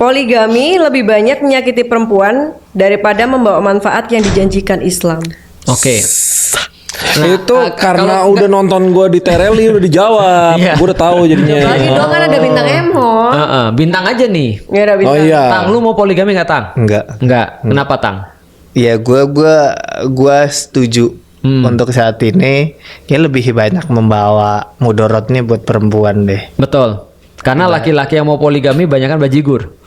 Poligami lebih banyak menyakiti perempuan daripada membawa manfaat yang dijanjikan Islam. Oke. Itu karena udah nonton gue di Tereli udah dijawab. Iya. Gue udah tahu jadinya. Lagi dong kan ada bintang Emho. Bintang aja nih. Ya ada bintang. Oh iya. Tang, lu mau poligami nggak Tang? Enggak. Kenapa Tang? Ya gua setuju untuk saat ini ya lebih banyak membawa mudorotnya buat perempuan deh. Betul. Karena laki-laki yang mau poligami banyak kan bajigur.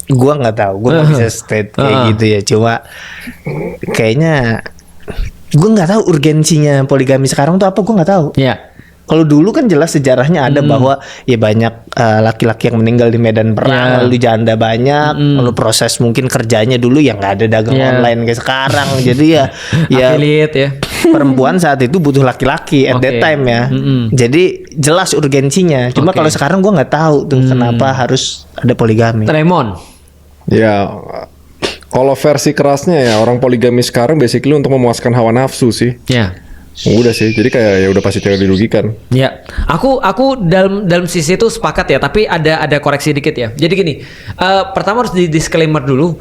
Gua nggak tahu, gua nggak bisa state kayak gitu ya. Cuma kayaknya gua nggak tahu urgensinya poligami sekarang tuh apa, gua nggak tahu. Iya. Kalau dulu kan jelas sejarahnya ada bahwa ya banyak laki-laki yang meninggal di medan perang, lalu janda banyak, lalu proses mungkin kerjanya dulu yang nggak ada dagang online kayak sekarang. Jadi ya Affiliate ya. perempuan saat itu butuh laki-laki at that time ya. Jadi jelas urgensinya. Cuma kalau sekarang gua nggak tahu tuh kenapa harus ada poligami. Tremon. Ya, kalau versi kerasnya ya orang poligami sekarang basically untuk memuaskan hawa nafsu sih. Ya. Udah sih, jadi kayak ya udah pasti cewek dirugikan. Ya, aku dalam sisi itu sepakat ya, tapi ada koreksi dikit ya. Jadi gini, pertama harus di disclaimer dulu,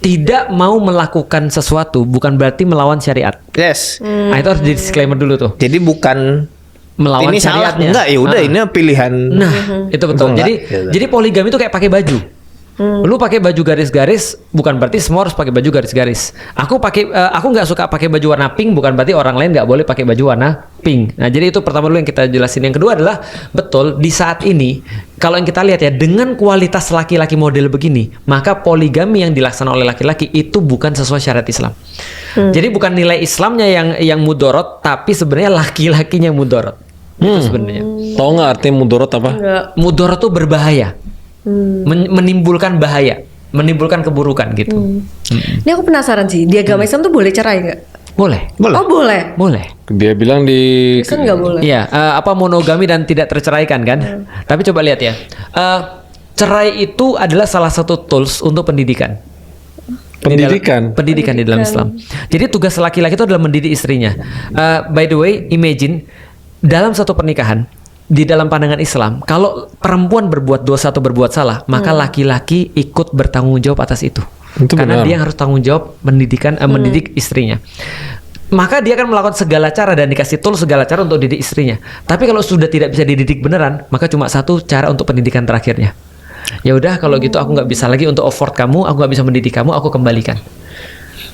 tidak mau melakukan sesuatu bukan berarti melawan syariat. Yes. Nah, itu harus di disclaimer dulu tuh. Jadi bukan Melawan ini salah syariatnya. enggak ya udah ini pilihan. Nah, itu betul. Enggak, Jadi gitu. jadi poligami itu kayak pakai baju. Lu pakai baju garis-garis bukan berarti semua harus pakai baju garis-garis. Aku nggak suka pakai baju warna pink bukan berarti orang lain nggak boleh pakai baju warna pink. Nah, jadi itu pertama dulu yang kita jelasin. Yang kedua adalah betul di saat ini kalau yang kita lihat ya dengan kualitas laki-laki model begini, maka poligami yang dilaksanakan oleh laki-laki itu bukan sesuai syariat Islam. Jadi bukan nilai Islamnya yang mudorot, tapi sebenarnya laki-lakinya yang mudorot. Itu sebenarnya. Tahu nggak artinya mudorot apa? Enggak. Mudorot tuh berbahaya. Menimbulkan bahaya, menimbulkan keburukan gitu. Ini aku penasaran sih, di agama Islam tuh boleh cerai nggak? Boleh. Oh boleh. Boleh. Dia bilang di Kristen nggak boleh. Iya, apa monogami dan tidak terceraikan kan? Tapi coba lihat ya. Cerai itu adalah salah satu tools untuk pendidikan. Pendidikan di dalam Islam. Jadi tugas laki-laki itu adalah mendidik istrinya. By the way, imagine dalam satu pernikahan di dalam pandangan Islam, kalau perempuan berbuat dosa atau berbuat salah, maka laki-laki ikut bertanggung jawab atas itu. Karena benar. dia harus tanggung jawab mendidik istrinya. Maka dia akan melakukan segala cara dan dikasih tool segala cara untuk didik istrinya. Tapi kalau sudah tidak bisa dididik beneran, maka cuma satu cara untuk pendidikan terakhirnya. Ya udah kalau gitu aku nggak bisa lagi untuk afford kamu, aku nggak bisa mendidik kamu, aku kembalikan.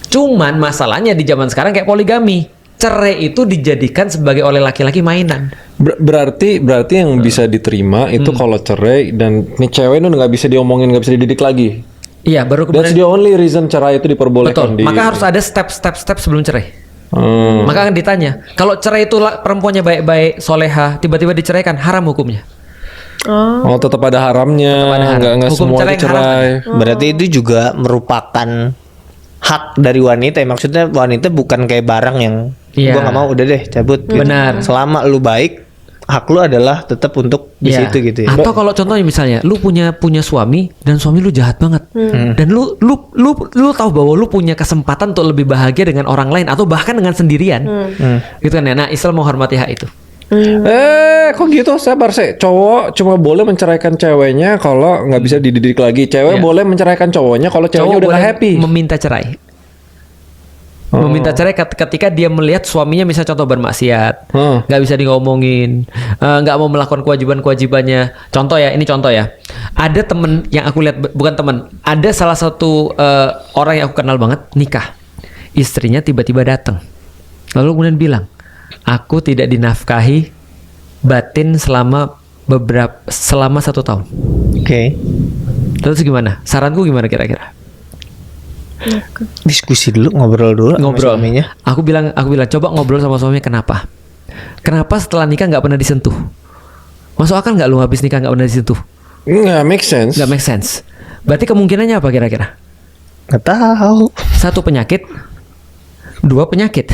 Cuman masalahnya di zaman sekarang kayak poligami. Cerai itu dijadikan sebagai oleh laki-laki mainan. Berarti yang bisa diterima itu kalau cerai dan nih cewek itu nggak bisa diomongin, nggak bisa dididik lagi. Iya, baru That's the kemudian only reason cerai itu diperbolehkan. betul. Maka harus ada step sebelum cerai. Maka akan ditanya, kalau cerai itu perempuannya baik-baik, soleha, tiba-tiba diceraikan, haram hukumnya. Oh, tetap ada haramnya. Nggak Hukum semua cerai cerai. Berarti itu juga merupakan hak dari wanita. Maksudnya wanita bukan kayak barang yang gua nggak mau, udah deh cabut. Gitu. Benar. Selama lu baik, hak lu adalah tetap untuk di Iya. situ gitu ya. Atau kalau contohnya misalnya, lu punya suami dan suami lu jahat banget, dan lu tahu bahwa lu punya kesempatan untuk lebih bahagia dengan orang lain atau bahkan dengan sendirian, gitu kan ya. Nah, Islam menghormati hak itu. Kok gitu? Sabar sih. Cowok cuma boleh menceraikan ceweknya kalau nggak bisa dididik lagi. Cewek Iya. boleh menceraikan cowoknya kalau ceweknya udah boleh nggak happy. meminta cerai. Meminta cerai ketika dia melihat suaminya misalnya contoh bermaksiat, nggak bisa ngomongin, nggak mau melakukan kewajibannya. Contoh ya, ini contoh ya. Ada temen yang aku lihat, bukan temen, ada salah satu orang yang aku kenal banget nikah, istrinya tiba-tiba datang, lalu kemudian bilang, aku tidak dinafkahi batin selama 1 tahun. Oke. Terus gimana? Saranku gimana kira-kira? Diskusi dulu, ngobrol dulu sama Ngobrol. suaminya. Aku bilang coba ngobrol sama suaminya kenapa? Kenapa setelah nikah nggak pernah disentuh? Masuk akal nggak lu habis nikah nggak pernah disentuh? Nggak make sense. Nggak make sense. Berarti kemungkinannya apa kira-kira? Nggak tahu. 1 penyakit, 2 penyakit.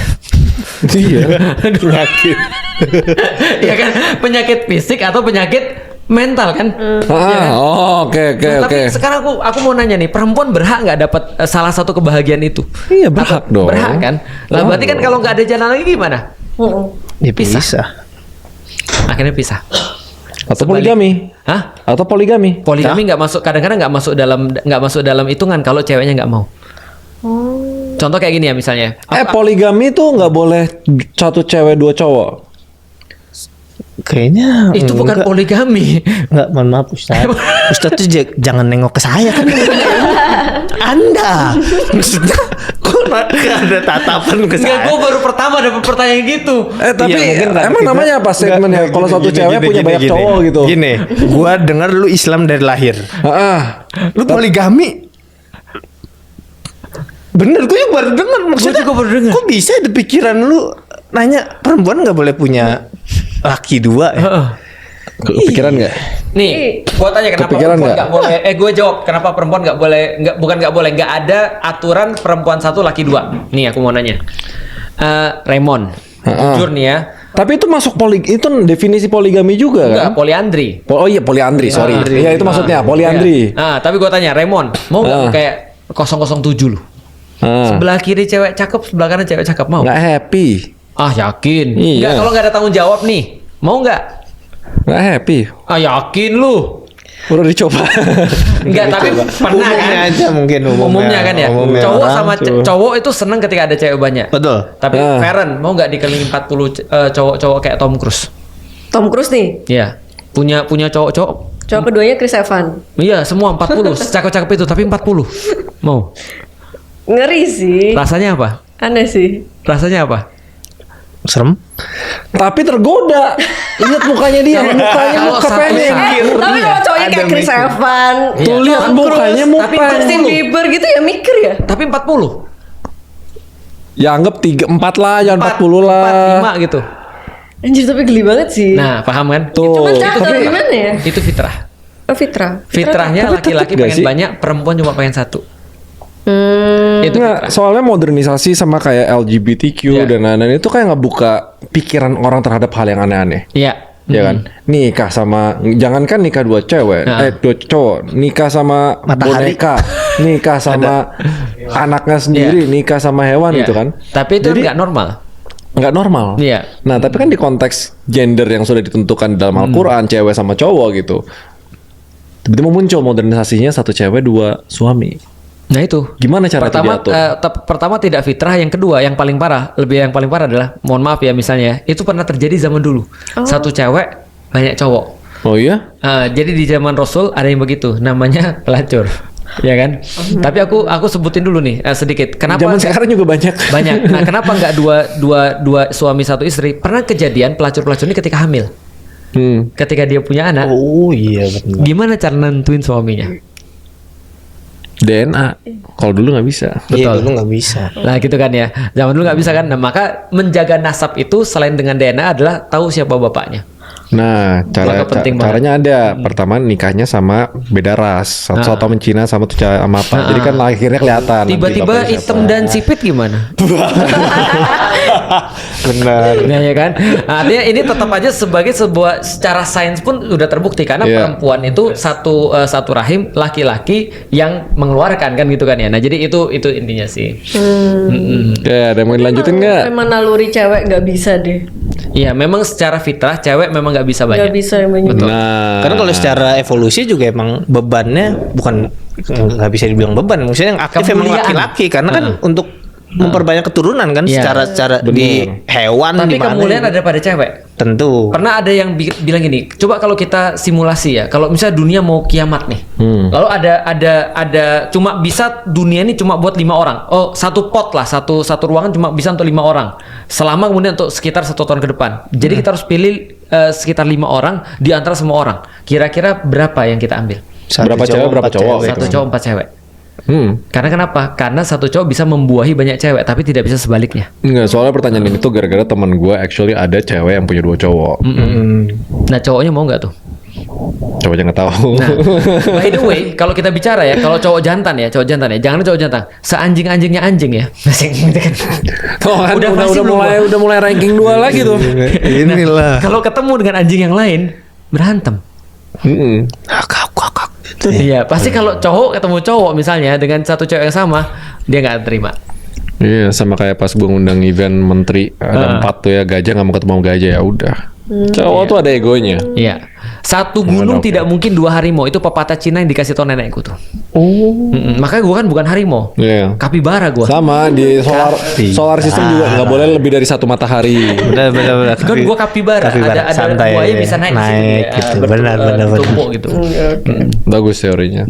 Iya. Penyakit. Ya kan, penyakit fisik atau penyakit mental kan? Oke. Tapi sekarang aku mau nanya nih, perempuan berhak nggak dapat salah satu kebahagiaan itu? Iya, berhak dong. Berhak kan? Lah berarti kan kalau nggak ada jalan lagi gimana? Ya Pisah. bisa. Akhirnya pisah. Atau Sebalik- poligami. Hah? Atau poligami. Poligami nggak masuk, kadang-kadang nggak masuk dalam hitungan kalau ceweknya nggak mau. Contoh kayak gini ya misalnya. Poligami tuh nggak boleh satu cewek dua cowok. Kayaknya Itu bukan enggak. poligami. Enggak, mohon maaf Ustaz. Ustaz tuh jangan nengok ke saya kan. Anda. Maksudnya kok ada tatapan ke Enggak, saya? gue baru pertama dapat pertanyaan gitu. Tapi Iya, mungkin karena emang kita- namanya apa statementnya? Enggak, Kalau satu gini, cewek gini, punya gini, banyak gini. cowok gitu. Gini, gua dengar lu Islam dari lahir. Lu poligami? Bener, gue juga baru dengar. Maksudnya juga baru dengar. kok bisa ada pikiran lu nanya perempuan nggak boleh punya laki dua ya? Kepikiran nggak? Nih, gua tanya kenapa Kepikiran perempuan nggak? nggak boleh? Gue jawab kenapa perempuan nggak boleh? Bukan nggak boleh, nggak ada aturan perempuan satu laki dua. Nih aku mau nanya, Raymond, jujur nih ya, Tapi itu masuk itu definisi poligami juga nggak kan? poliandri. Oh iya poliandri, sorry. Iya itu maksudnya poliandri. Nah, tapi gua tanya Raymond, mau nggak lu kayak 007 lu? Sebelah kiri cewek cakep, sebelah kanan cewek cakep, mau? Nggak happy, Ah yakin? Iya. Nggak, kalau nggak ada tanggung jawab nih, mau nggak? nggak happy. Ah yakin lu? Udah dicoba. Enggak, tapi pernah Umumnya kan? aja mungkin Umumnya kan ya. umumnya Cowok orang sama tuh. cowok itu seneng ketika ada cewek banyak. Betul. Tapi Feren mau nggak dikelilingi 40 cowok-cowok kayak Tom Cruise? Tom Cruise nih. Iya. Punya cowok-cowok. Cowok keduanya Chris Evans. Iya, semua 40. Cakep-cakep itu tapi 40. Mau. Ngeri sih. Rasanya apa? Aneh sih. Rasanya apa? Serem. Tapi tergoda. Lihat mukanya dia, mukanya Kalau muka satu pendek. saat- Tapi kalau cowoknya ada kayak Chris mikir. Evans, Tuh lihat Tom mukanya Cruise, muka tapi Justin 40. Bieber gitu ya mikir ya. Tapi 40. Ya anggap 3, 4 lah, jangan 40 lah. 5 gitu. Anjir tapi geli banget sih. Nah, paham kan? Tuh. Cuman cakep tapi- gimana ya? Itu fitrah. Oh, Fitra. Fitrahnya Tapi tetep laki-laki nggak pengen sih? banyak, perempuan cuma pengen satu. Itu Enggak, fitrah. soalnya modernisasi sama kayak LGBTQ Iya. dan lain-lain itu kayak ngebuka pikiran orang terhadap hal yang aneh-aneh. Iya. Ya kan? Nikah sama jangankan nikah dua cewek, Nah. dua cowok, nikah sama Matahari. boneka, nikah sama anaknya sendiri, nikah sama hewan Iya. gitu kan. Tapi itu Jadi, nggak normal. nggak normal. Iya. Nah, tapi kan di konteks gender yang sudah ditentukan di dalam Al-Qur'an, cewek sama cowok gitu. Tiba-tiba muncul modernisasinya satu cewek dua suami. Nah itu Gimana cara itu pertama, diatur? pertama tidak fitrah, yang kedua yang paling parah, yang paling parah adalah, mohon maaf ya misalnya, itu pernah terjadi zaman dulu, satu cewek banyak cowok. Oh iya? Jadi di zaman Rasul ada yang begitu, namanya pelacur, ya kan? Tapi aku sebutin dulu nih sedikit. Kenapa? Zaman sekarang juga banyak. Banyak. Nah, kenapa nggak dua suami satu istri? Pernah kejadian pelacur-pelacur ini ketika hamil, ketika dia punya anak, Oh iya benar. gimana cara nentuin suaminya? DNA. Kalau dulu nggak bisa. Iya dulu nggak bisa. Nah gitu kan ya, zaman dulu nggak bisa kan. Nah maka menjaga nasab itu selain dengan DNA adalah tahu siapa bapaknya. Nah, Maka penting banget. caranya ada. Pertama nikahnya sama beda ras. Satu atau mencina sama tuh sama apa. Jadi kan akhirnya kelihatan. nanti Tiba-tiba bapaknya hitam siapa. dan sipit gimana? Benar. Nah ya kan. Nah, artinya ini tetap aja sebagai sebuah secara sains pun udah terbukti karena Iya. perempuan itu satu rahim, laki-laki yang mengeluarkan kan gitu kan ya. Nah jadi itu intinya sih. Ya, ada yang mau dilanjutin nggak? Memang naluri cewek nggak bisa deh. Iya memang secara fitrah cewek memang nggak bisa Nggak banyak. bisa yang banyak. Nah, Karena kalau secara evolusi juga emang bebannya bukan nggak bisa dibilang beban, maksudnya yang aktif emang Kemuliaan. laki-laki karena kan untuk memperbanyak keturunan kan Iya. secara di Bener. hewan Tapi di mana kemuliaan gitu. ada pada cewek. Tentu. Pernah ada yang bilang gini, coba kalau kita simulasi ya, kalau misalnya dunia mau kiamat nih, lalu ada cuma bisa dunia ini cuma buat 5 orang, oh satu pot lah, satu ruangan cuma bisa untuk 5 orang, selama kemudian untuk sekitar 1 tahun ke depan. Jadi kita harus pilih sekitar 5 orang di antara semua orang. Kira-kira berapa yang kita ambil? Satu Berapa cewek, berapa 4 cowok? cewek. Satu cowok 4 cewek. Hmm. Karena kenapa? Karena satu cowok bisa membuahi banyak cewek, tapi tidak bisa sebaliknya. Enggak, soalnya pertanyaan ini tuh gara-gara teman gue actually ada cewek yang punya 2 cowok. Nah cowoknya mau nggak tuh? Cowoknya nggak tahu. Nah, by the way, kalau kita bicara ya, kalau cowok jantan ya, jangan cowok jantan, seanjing-anjingnya anjing ya. Gitu kan. Oh, kan Udah pasti belum udah mulai ranking 2 lagi tuh. Inilah. Kalau ketemu dengan anjing yang lain, berantem. Mm-mm. Gitu ya. Iya, pasti kalau cowok ketemu cowok misalnya dengan satu cewek yang sama, dia nggak terima. Iya, sama kayak pas gue ngundang event menteri ada 4 tuh ya, gajah nggak mau ketemu sama gajah, ya udah. Cowok tuh ada egonya. Iya. Satu gunung tidak mungkin 2 harimau. Itu pepatah Cina yang dikasih tau nenekku tuh. Makanya gue kan bukan harimau. Iya. Kapibara gue. Sama di solar system juga nggak boleh lebih dari 1 matahari. Benar. Kan gue kapibara. Ada santai buaya aja. bisa naik di situ, Naik ya. gitu. Benar. Bertumpuk gitu. Bagus teorinya.